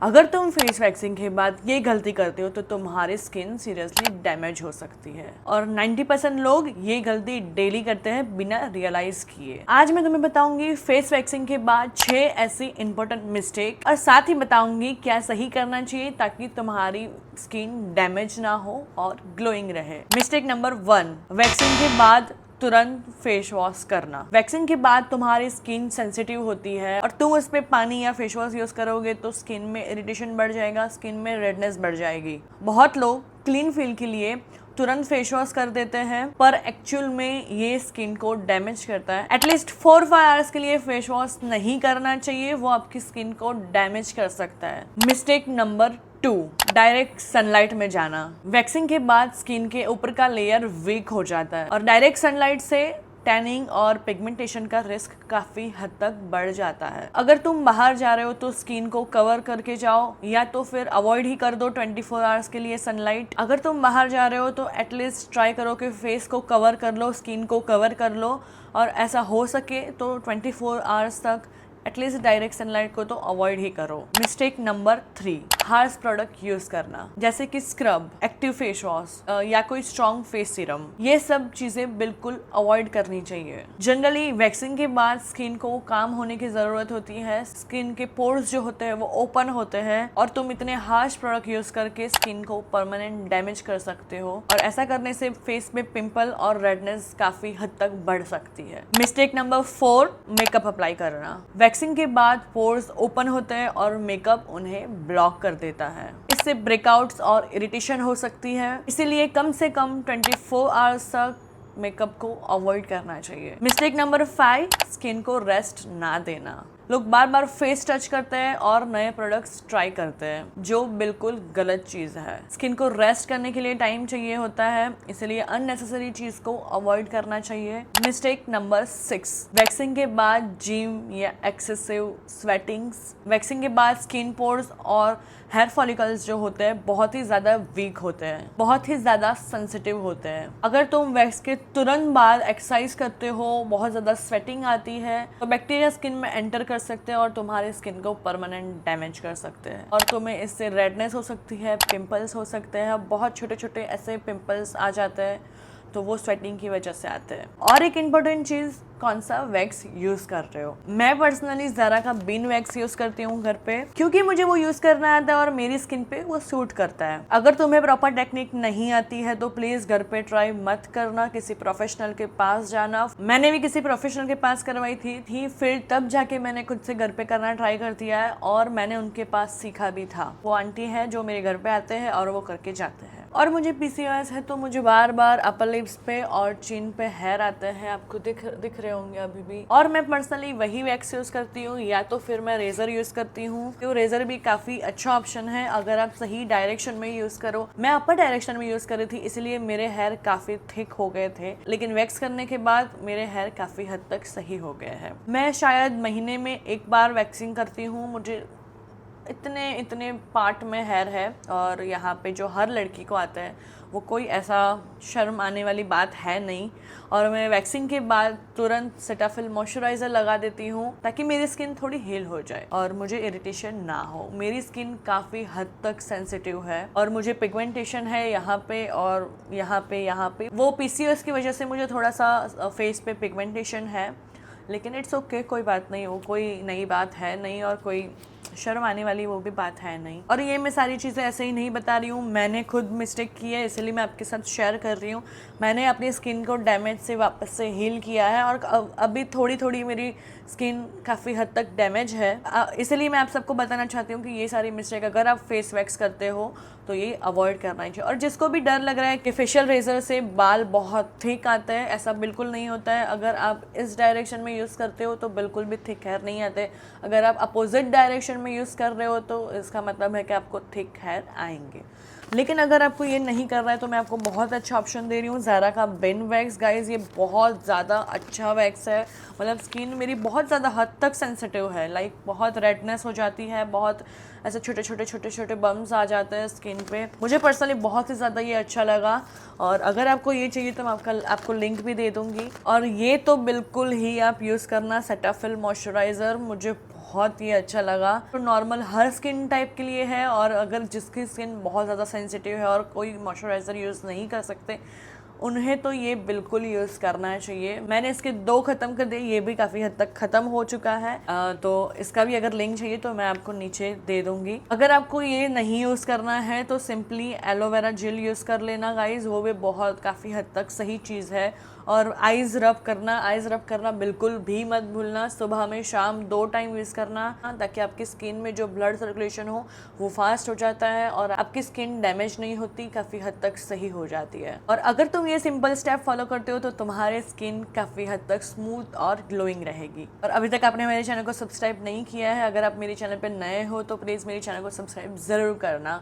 अगर तुम face waxing के बाद ये गलती करते हो तो तुम्हारी स्किन सीरियसली डैमेज हो सकती है और 90% लोग ये गलती डेली करते हैं बिना रियलाइज किए। आज मैं तुम्हें बताऊंगी फेस वैक्सिंग के बाद 6 ऐसी इंपॉर्टेंट मिस्टेक और साथ ही बताऊंगी क्या सही करना चाहिए ताकि तुम्हारी स्किन डैमेज ना हो और ग्लोइंग रहे। मिस्टेक नंबर 1, वैक्सिंग के बाद तुरंत फेस वॉश करना। वैक्सिंग के बाद तुम्हारी स्किन सेंसिटिव होती है और तुम उस पे पानी या फेस वॉश यूज करोगे तो स्किन में इरिटेशन बढ़ जाएगा, स्किन में रेडनेस बढ़ जाएगी। बहुत लोग क्लीन फील के लिए तुरंत फेस वॉश कर देते हैं पर एक्चुअल में ये स्किन को डैमेज करता है। एटलीस्ट 4-5 आवर्स के लिए फेस वॉश नहीं करना चाहिए, वो आपकी स्किन को डैमेज कर सकता है। मिस्टेक नंबर 2, डायरेक्ट सनलाइट में जाना। वैक्सिंग के बाद स्किन के ऊपर का लेयर वीक हो जाता है और डायरेक्ट सनलाइट से टैनिंग और पिगमेंटेशन का रिस्क काफी हद तक बढ़ जाता है। अगर तुम बाहर जा रहे हो तो स्किन को कवर करके जाओ या तो फिर अवॉइड ही कर दो 24 आवर्स के लिए सनलाइट। अगर तुम बाहर जा रहे हो तो एटलीस्ट ट्राई करो कि फेस को कवर कर लो, स्किन को कवर कर लो और ऐसा हो सके तो 24 आवर्स तक एटलीस्ट डायरेक्ट सनलाइट को तो अवॉइड ही करो। Mistake number 3, harsh product use करना जैसे कि स्क्रब, एक्टिव फेस वॉश या कोई स्ट्रॉन्ग फेस सीरम। ये सब चीजें बिल्कुल अवॉइड करनी चाहिए। जनरली वैक्सिंग के बाद स्किन को काम होने की जरूरत होती है, स्किन के पोर्स जो होते हैं वो ओपन होते हैं और तुम इतने हार्श प्रोडक्ट यूज करके स्किन को परमानेंट डैमेज कर सकते हो और ऐसा करने से फेस में पिंपल और रेडनेस काफी हद तक बढ़ सकती है। मिस्टेक नंबर 4, मेकअप अप्लाई करना। वैक्सिंग के बाद पोर्स ओपन होते हैं और मेकअप उन्हें ब्लॉक कर देता है। इससे ब्रेकआउट्स और इरिटेशन हो सकती है, इसीलिए कम से कम 24 आवर्स तक मेकअप को अवॉइड करना चाहिए। मिस्टेक नंबर 5, स्किन को रेस्ट ना देना। लोग बार बार फेस टच करते हैं और नए प्रोडक्ट्स ट्राई करते हैं जो बिल्कुल गलत चीज़ है। स्किन को रेस्ट करने के लिए टाइम चाहिए होता है, इसलिए अननेसेसरी चीज़ को अवॉइड करना चाहिए। मिस्टेक नंबर 6, वैक्सिंग के बाद जिम या एक्सेसिव स्वेटिंग्स। वैक्सिंग के बाद स्किन पोर्स और हेयर फॉलिकल्स जो होते हैं बहुत ही ज़्यादा वीक होते हैं, बहुत ही ज़्यादा सेंसिटिव होते हैं। अगर तुम वैक्स के तुरंत बाद एक्सरसाइज करते हो, बहुत ज़्यादा स्वेटिंग आती है तो बैक्टीरिया स्किन में एंटर कर सकते हैं और तुम्हारी स्किन को परमानेंट डैमेज कर सकते हैं और तुम्हें इससे रेडनेस हो सकती है, पिंपल्स हो सकते हैं, बहुत छोटे छोटे ऐसे पिंपल्स आ जाते हैं तो वो स्वेटिंग की वजह से आते हैं। और एक इम्पोर्टेंट चीज़, कौन सा वैक्स यूज कर रहे हो। मैं पर्सनली ज़ारा का बीन वैक्स यूज करती हूँ घर पे क्योंकि मुझे वो यूज करना आता है और मेरी स्किन पे वो सूट करता है। अगर तुम्हें प्रॉपर टेक्निक नहीं आती है तो प्लीज घर पे ट्राई मत करना, किसी प्रोफेशनल के पास जाना। मैंने भी किसी प्रोफेशनल के पास करवाई थी फिर तब जाके मैंने खुद से घर पे करना ट्राई कर दिया है और मैंने उनके पास सीखा भी था। वो आंटी है जो मेरे घर पे आते हैं और वो करके जाते हैं। और मुझे PCOS है तो मुझे बार बार अपर लिप्स पे और चिन पे हेयर आते हैं, आपको दिख रहे होंगे अभी भी। और मैं पर्सनली वही वैक्स यूज करती हूँ या तो फिर मैं रेजर यूज करती हूँ। तो रेजर भी काफी अच्छा ऑप्शन है अगर आप सही डायरेक्शन में यूज करो। मैं अपर डायरेक्शन में यूज कर रही थी इसलिए मेरे हेयर काफी थिक हो गए थे, लेकिन वैक्स करने के बाद मेरे हेयर काफी हद तक सही हो गए हैं। मैं शायद महीने में एक बार वैक्सिंग करती हूँ। मुझे इतने पार्ट में हेयर है और यहाँ पे जो हर लड़की को आता है वो कोई ऐसा शर्म आने वाली बात है नहीं। और मैं वैक्सिंग के बाद तुरंत सेटाफिल मॉइस्चराइज़र लगा देती हूँ ताकि मेरी स्किन थोड़ी हील हो जाए और मुझे इरिटेशन ना हो। मेरी स्किन काफ़ी हद तक सेंसिटिव है और मुझे पिगमेंटेशन है यहाँ पे और यहाँ पे। वो PCOS की वजह से मुझे थोड़ा सा फेस पे पिगमेंटेशन है, लेकिन इट्स ओके, कोई बात नहीं, वो कोई नई बात है नहीं और कोई शर्म आने वाली वो भी बात है नहीं। और ये मैं सारी चीज़ें ऐसे ही नहीं बता रही हूँ, मैंने खुद मिस्टेक की है इसलिए मैं आपके साथ शेयर कर रही हूँ। मैंने अपनी स्किन को डैमेज से वापस से हील किया है और अभी थोड़ी मेरी स्किन काफ़ी हद तक डैमेज है, इसलिए मैं आप सबको बताना चाहती हूँ कि ये सारी मिस्टेक अगर आप फेस वैक्स करते हो तो ये अवॉइड करना चाहिए। और जिसको भी डर लग रहा है कि फेशियल रेजर से बाल बहुत थिक आते हैं, ऐसा बिल्कुल नहीं होता है। अगर आप इस डायरेक्शन में यूज़ करते हो तो बिल्कुल भी थिक हेयर नहीं आते। अगर आप अपोजिट डायरेक्शन में यूज़ कर रहे हो तो इसका मतलब है कि आपको थिक हेयर आएंगे। लेकिन अगर आपको ये नहीं कर रहा है तो मैं आपको बहुत अच्छा ऑप्शन दे रही हूँ, ज़ारा का बिन वैक्स। गाइज ये बहुत ज़्यादा अच्छा वैक्स है, मतलब स्किन मेरी बहुत ज़्यादा हद तक सेंसिटिव है, लाइक बहुत रेडनेस हो जाती है, बहुत ऐसे छोटे बम्स आ जाते हैं स्किन पे। मुझे पर्सनली बहुत ही ज़्यादा ये अच्छा लगा और अगर आपको ये चाहिए तो मैं आपको लिंक भी दे दूँगी। और ये तो बिल्कुल ही आप यूज़ करना सेटाफिल मॉइस्चराइज़र, मुझे बहुत ही अच्छा लगा। तो नॉर्मल हर स्किन टाइप के लिए है, और अगर जिसकी स्किन बहुत ज़्यादा सेंसिटिव है और कोई मॉइस्चराइज़र यूज़ नहीं कर सकते, उन्हें तो ये बिल्कुल यूज़ करना चाहिए। मैंने इसके 2 ख़त्म कर दिए, ये भी काफ़ी हद तक ख़त्म हो चुका है। तो इसका भी अगर लिंक चाहिए तो मैं आपको नीचे दे दूँगी। अगर आपको ये नहीं यूज़ करना है तो सिंपली एलोवेरा जेल यूज़ कर लेना गाइज़, वो भी बहुत काफ़ी हद तक सही चीज़ है। और आइज़ रब करना बिल्कुल भी मत भूलना। सुबह में शाम 2 टाइम यूज़ करना, ताकि आपकी स्किन में जो ब्लड सर्कुलेशन हो वो फास्ट हो जाता है और आपकी स्किन डैमेज नहीं होती, काफ़ी हद तक सही हो जाती है। और अगर तुम ये सिंपल स्टेप फॉलो करते हो तो तुम्हारे स्किन काफ़ी हद तक स्मूथ और ग्लोइंग रहेगी। और अभी तक आपने मेरे चैनल को सब्सक्राइब नहीं किया है, अगर आप मेरे चैनल पर नए हो तो प्लीज़ मेरे चैनल को सब्सक्राइब ज़रूर करना।